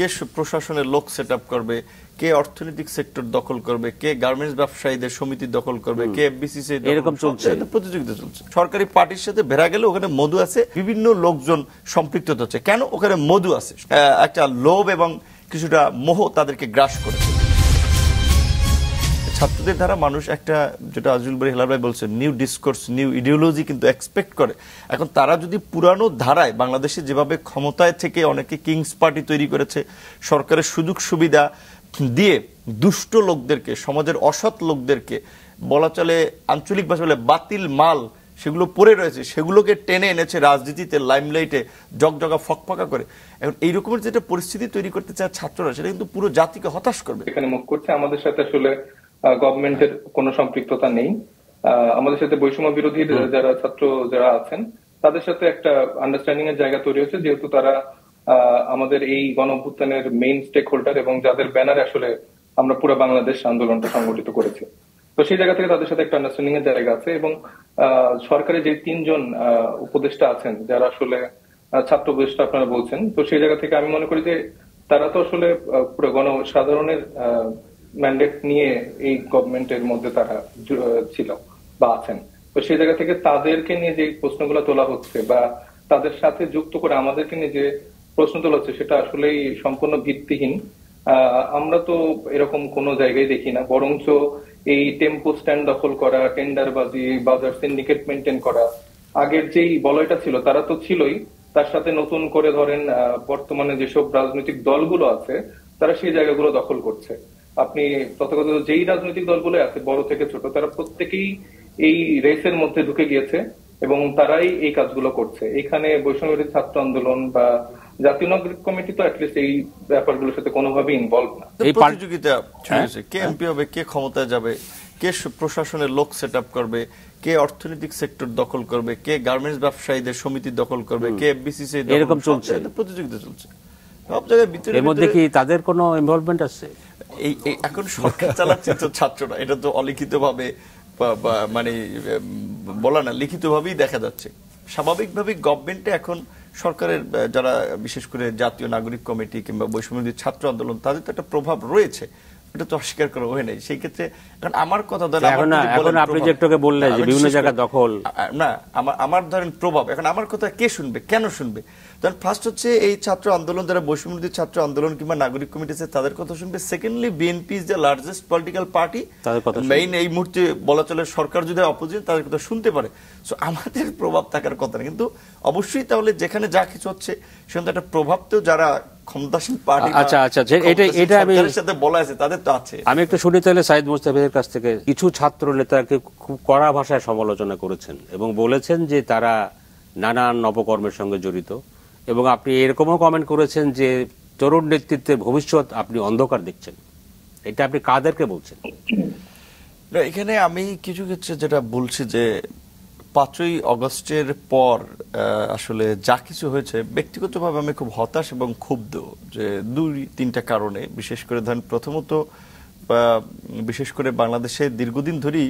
কে প্রশাসনের লোক set up করবে, কে অর্থনৈতিক সেক্টর দখল করবে, কে গার্মেন্টস ব্যবসায়ীদের সমিতি দখল করবে, কে এফবিসিসি, এরকম চলছে, প্রতিযোগিতা চলছে। সরকারি পার্টির সাথে ভেড়া গেলে ওখানে মধু আছে, বিভিন্ন লোকজন সম্পৃক্ত হচ্ছে। কেন? ওখানে মধু আছে। একটা লোভ এবং কিছুটা মোহ তাদেরকে গ্রাস করেছে। ছাত্রদের দ্বারা মানুষ একটা, যেটা আজিজুল বারী হেলাল ভাই বলছেন, নিউ ডিসকোর্স, নিউ ইডিওলজি কিন্তু এক্সপেক্ট করে। এখন তারা যদি পুরানো ধারায়, বাংলাদেশে যেভাবে ক্ষমতায় থেকে অনেকে কিংস পার্টি তৈরি করেছে, সরকারের সুযোগ সুবিধা দিয়ে দুষ্ট লোকদেরকে, সমাজের অসৎ লোকদেরকে, বলা চলে আঞ্চলিক ভাষা বলে বাতিল মাল, সেগুলো পড়ে রয়েছে, সেগুলোকে টেনে এনেছে রাজনীতিতে, লাইমলাইটে জগজগা ফকফকা করে। এখন এই রকমের যেটা পরিস্থিতি তৈরি করতে চায় ছাত্ররা, সেটা কিন্তু পুরো জাতিকে হতাশ করবে। এখানে মুখ করছে, আমাদের সাথে আসলে গভর্নমেন্টের কোনো সম্পৃক্ততা নেই। আমাদের সাথে বৈষম্য বিরোধী যারা ছাত্র যারা আছেন, তাদের সাথে একটা আন্ডারস্ট্যান্ডিং এর জায়গা তৈরি হয়েছে, যেহেতু তারা আমাদের এই গণঅভ্যুত্থানের মেইন স্টেক হোল্ডার এবং যাদের ব্যানারে আসলে আমরা পুরো বাংলাদেশ আন্দোলনটা সংগঠিত করেছি। তো সেই জায়গা থেকে তাদের সাথে একটা আন্ডারস্ট্যান্ডিং এর জায়গা আছে। এবং সরকারের যে 3 জন উপদেষ্টা আছেন, যারা আসলে ছাত্র উপদেষ্টা আপনারা বলছেন, তো সেই জায়গা থেকে আমি মনে করি যে তারা তো আসলে পুরো গণসাধারণের ম্যান্ডেট নিয়ে এই গভর্নমেন্টের মধ্যে তারা ছিল বা আছেন। তো সেই জায়গা থেকে তাদেরকে নিয়ে যে প্রশ্নগুলো তোলা হচ্ছে বা তাদের সাথে যুক্ত করে আমাদেরকে নিয়ে যে প্রশ্ন তোলা হচ্ছে, সেটা আসলেই সম্পূর্ণ ভিত্তিহীন। আমরা তো এরকম কোনো জায়গায় দেখি না, বরঞ্চ এই টেম্পো স্ট্যান্ড দখল করা, টেন্ডারবাজি, বাজার সিন্ডিকেট মেনটেন করা, আগের যেই বলয়টা ছিল তারা তো ছিলই, তার সাথে নতুন করে ধরেন বর্তমানে যেসব রাজনৈতিক দলগুলো আছে, তারা সেই জায়গাগুলো দখল করছে। আপনি তথাকথিত যেই রাজনৈতিক দলগুলো আছে, বড় থেকে ছোট, তারা প্রত্যেকেই এই রেসের মধ্যে ঢুকে গিয়েছে এবং তারাই এই কাজগুলো করছে। এখানে বৈষম্য ছাত্র আন্দোলন বা জাতীয় নাগরিক কমিটি তো অ্যাটলিস্ট এই ব্যাপারগুলোর সাথে কোনোভাবে ইনভলভ না। এই প্রতিযোগিতা চলছে, কে এমপি হবে, কে ক্ষমতায় যাবে, কে প্রশাসনের লোক সেট আপ করবে, কে অর্থনৈতিক সেক্টর দখল করবে, কে গার্মেন্টস ব্যবসায়ীদের সমিতি দখল করবে, কে এফবিসিসি, এরকম চলছে, প্রতিযোগিতা চলছে সব জায়গায়। ভিতরে এর মধ্যে কি তাদের কোনো ইনভলভমেন্ট আছে? এই এখন সরকার চালাচ্ছে তো ছাত্ররা, এটা তো অলিখিত ভাবে মানে বলা না, লিখিত ভাবেই দেখা যাচ্ছে। স্বাভাবিকভাবেই গভর্নমেন্টে এখন সরকারের যারা বিশেষ করে জাতীয় নাগরিক কমিটি কিংবা বৈষম্য ছাত্র আন্দোলন, তাদের তো একটা প্রভাব রয়েছে, এটা তো অস্বীকার করা হয় নাই। সেই ক্ষেত্রে এখন আমার কথা ধরেন, এখন আপনি যে একটু বললেন যে বিভিন্ন জায়গা দখল, না আমার ধরেন প্রভাব, এখন আমার কথা কে শুনবে, কেন শুনবে? ধরেন ফার্স্ট হচ্ছে এই ছাত্র আন্দোলন, যারা বৈষম্য ছাত্র আন্দোলন কিংবা নাগরিক কমিটি আছে, তাদের কথা শুনবে। Secondly, BNP is the largest political party, main এই মুহূর্তে বলা চলে সরকার যদি অপোজিশন, তাদের কথা শুনতে পারে। সো আমাদের প্রভাব থাকার কথা না, কিন্তু অবশ্যই তাহলে যেখানে যা কিছু হচ্ছে সেখানে একটা প্রভাব তো যারা ক্ষমতাসীন পার্টি, আচ্ছা আচ্ছা, এটা আমি সাথে বলা আছে, তাদের তো আছে। আমি একটু শুনি তাহলে সাইদ মুস্তাফিজের কাছ থেকে। কিছু ছাত্র নেতাকে খুব কড়া ভাষায় সমালোচনা করেছেন এবং বলেছেন যে তারা নানান অপকর্মের সঙ্গে জড়িত, এবং আপনি এরকমও কমেন্ট করেছেন যে তরুণ নেতৃত্বের ভবিষ্যৎ আপনি অন্ধকার দেখছেন। এটা আপনি কাদেরকে বলছেন? এখানে আমি কিছু ক্ষেত্রে যেটা বলছি যে 5ই আগস্টের পর আসলে যা কিছু হয়েছে, ব্যক্তিগতভাবে আমি খুব হতাশ এবং ক্ষুব্ধ, যে 2-3টা কারণে। বিশেষ করে ধরেন, প্রথমত বিশেষ করে বাংলাদেশে দীর্ঘদিন ধরেই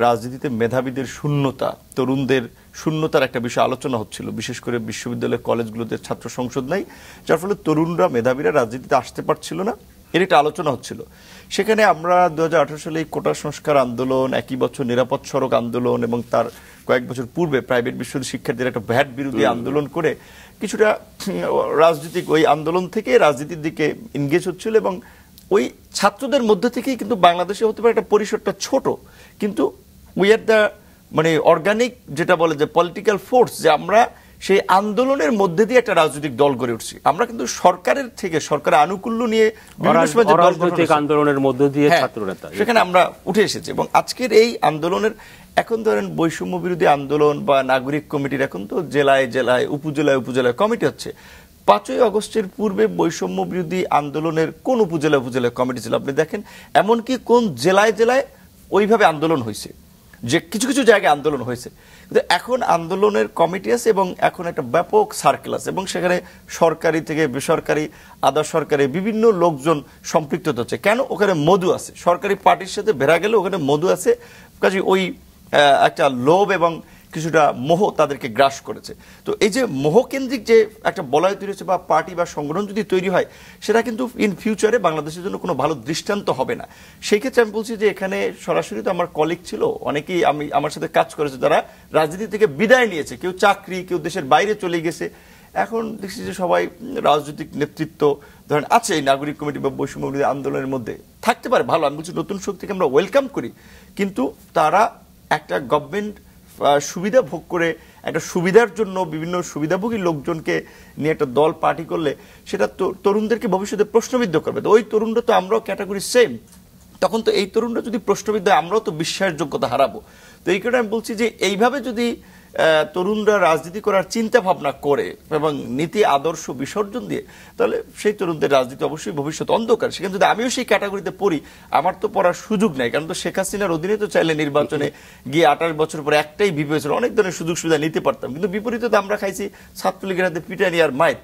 রাজনীতিতে মেধাবীদের শূন্যতা, তরুণদের শূন্যতার একটা বিষয় আলোচনা হচ্ছিল। বিশেষ করে বিশ্ববিদ্যালয় কলেজগুলোতে ছাত্র সংসদ নাই, যার ফলে তরুণরা, মেধাবীরা রাজনীতিতে আসতে পারছিল না, এর একটা আলোচনা হচ্ছিল। সেখানে আমরা 2018 সালে এই কোটা সংস্কার আন্দোলন, একই বছর নিরাপদ সড়ক আন্দোলন এবং তার কয়েক বছর পূর্বে প্রাইভেট বিশ্ববিদ্যালয় শিক্ষার্থীদের একটা ভ্যাট বিরোধী আন্দোলন করে কিছুটা রাজনৈতিক ওই আন্দোলন থেকে রাজনীতির দিকে এনগেজ হচ্ছিল। এবং ওই ছাত্রদের মধ্যে থেকেই কিন্তু বাংলাদেশে হতে পারে একটা পরিসরটা ছোট, কিন্তু উই আর দ্য মানে অর্গানিক, যেটা বলে যে পলিটিক্যাল ফোর্স, যে আমরা সেই আন্দোলনের মধ্যে দিয়ে একটা রাজনৈতিক দল গড়ে উঠছি। আমরা কিন্তু সরকারের থেকে, সরকারের আনুকূল্য নিয়ে রাজনৈতিক আন্দোলনের মধ্যে দিয়ে ছাত্রনেতা সেখানে আমরা উঠে এসেছি। এবং আজকের এই আন্দোলনের, এখন ধরেন বৈষম্য বিরোধী আন্দোলন বা নাগরিক কমিটির এখন তো জেলায় জেলায়, উপজেলায় উপজেলায় কমিটি হচ্ছে। 5ই আগস্টের পূর্বে বৈষম্য বিরোধী আন্দোলনের কোন উপজেলায় উপজেলায় কমিটি ছিল আপনি দেখেন, এমনকি কোন জেলায় জেলায় ওইভাবে আন্দোলন হয়েছে, যে কিছু কিছু জায়গায় আন্দোলন হয়েছে। কিন্তু এখন আন্দোলনের কমিটি আছে এবং এখন একটা ব্যাপক সার্কেল আছে, এবং সেখানে সরকারি থেকে বেসরকারি, আধা সরকারি বিভিন্ন লোকজন সম্পৃক্ত হচ্ছে। কেন? ওখানে মধু আছে। সরকারি পার্টির সাথে ভেড়া গেলে ওখানে মধু আছে, কাজে ওই একটা লোভ এবং কিছুটা মোহ তাদেরকে গ্রাস করেছে। তো এই যে মোহকেন্দ্রিক যে একটা বলয় তৈরি হচ্ছে বা পার্টি বা সংগঠন যদি তৈরি হয়, সেটা কিন্তু ইন ফিউচারে বাংলাদেশের জন্য কোনো ভালো দৃষ্টান্ত হবে না। সেই ক্ষেত্রে আমি বলছি যে এখানে সরাসরি তো আমার কলিগ ছিল, অনেকেই আমার সাথে কাজ করেছে, যারা রাজনীতি থেকে বিদায় নিয়েছে, কেউ চাকরি, কেউ দেশের বাইরে চলে গেছে। এখন দেখছি যে সবাই রাজনৈতিক নেতৃত্ব ধরেন আছে এই নাগরিক কমিটি বা বৈষম্য বিরোধী আন্দোলনের মধ্যে থাকতে পারে, ভালো, আমি বলছি নতুন শক্তিকে আমরা ওয়েলকাম করি, কিন্তু তারা একটা গভর্নমেন্ট সুবিধা ভোগ করে একটা সুবিধার জন্য বিভিন্ন সুবিধাভোগী লোকজনকে নিয়ে একটা দল পার্টি করলে সেটা তরুণদেরকে ভবিষ্যতে প্রশ্নবিদ্ধ করবে। তো ওই তরুণরা তো আমরাও ক্যাটাগরি সেম, তখন তো এই তরুণরা যদি প্রশ্নবিদ্ধ হয় আমরাও তো বিশ্বাসযোগ্যতা হারাবো। তো এই কারণে আমি বলছি যে এইভাবে যদি তরুণরা রাজনীতি করার চিন্তা ভাবনা করে এবং নীতি আদর্শ বিসর্জন দিয়ে, তাহলে সেই তরুণদের রাজনীতি অবশ্যই ভবিষ্যৎ অন্ধকার। সেখানে যদি আমিও সেই ক্যাটাগরিতে পড়ি, আমার তো পড়ার সুযোগ নাই, কারণ তো শেখ হাসিনার অধীনে তো চাইলে নির্বাচনে গিয়ে 28 বছর পরে একটাই বিপি হয়েছিল, অনেক ধরনের সুযোগ সুবিধা নিতে পারতাম, কিন্তু বিপরীতে তো আমরা খাইছি ছাত্রলীগের হাতে পিটানি আর মাইর।